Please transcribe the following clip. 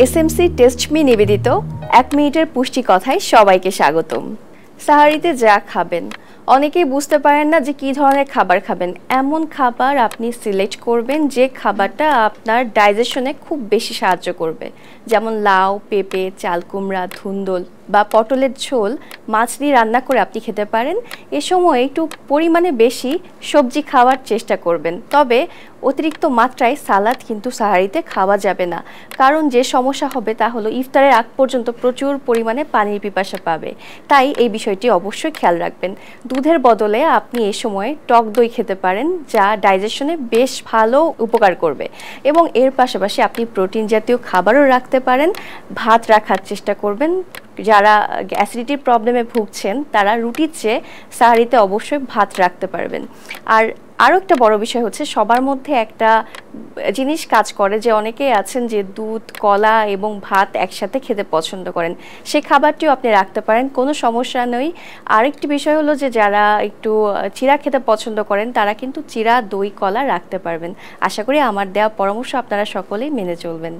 SMC test me নিবেদিত ১ মিনিটের পুষ্টি কথায় সবাইকে স্বাগতম। সাহারিতে যা খাবেন, অনেকেই বুঝতে পারেন না যে কী ধরনের খাবার খাবেন। এমন খাবার আপনি সিলেক্ট করবেন যে খাবারটা আপনার ডাইজেশনে খুব বেশি সাহায্য করবে, যেমন লাউ, পেঁপে, চাল কুমড়া, ধুন্দল বা পটলের ঝোল মাছ দিয়ে রান্না করে আপনি খেতে পারেন। এ সময় একটু পরিমাণে বেশি সবজি খাওয়ার চেষ্টা করবেন, তবে অতিরিক্ত মাত্রায় সালাদ কিন্তু সাহারিতে খাওয়া যাবে না, কারণ যে সমস্যা হবে তা হলো ইফতারের আগ পর্যন্ত প্রচুর পরিমাণে পানির পিপাসা পাবে। তাই এই বিষয়টি অবশ্যই খেয়াল রাখবেন। দুধের বদলে আপনি এই সময় টক দই খেতে পারেন, যা ডাইজেশনে বেশ ভালো উপকার করবে। এবং এর পাশাপাশি আপনি প্রোটিন জাতীয় খাবারও রাখতে পারেন। ভাত রাখার চেষ্টা করবেন। যারা অ্যাসিডিটির প্রবলেমে ভুগছেন তারা রুটির চেয়ে সাহারিতে অবশ্যই ভাত রাখতে পারবেন। আরও একটা বড় বিষয় হচ্ছে, সবার মধ্যে একটা জিনিস কাজ করে যে অনেকেই আছেন যে দুধ, কলা এবং ভাত একসাথে খেতে পছন্দ করেন, সেই খাবারটিও আপনি রাখতে পারেন, কোনো সমস্যা নেই। আরেকটি বিষয় হলো যে যারা একটু চিড়া খেতে পছন্দ করেন তারা কিন্তু চিড়া, দই, কলা রাখতে পারবেন। আশা করি আমার দেওয়া পরামর্শ আপনারা সকলেই মেনে চলবেন।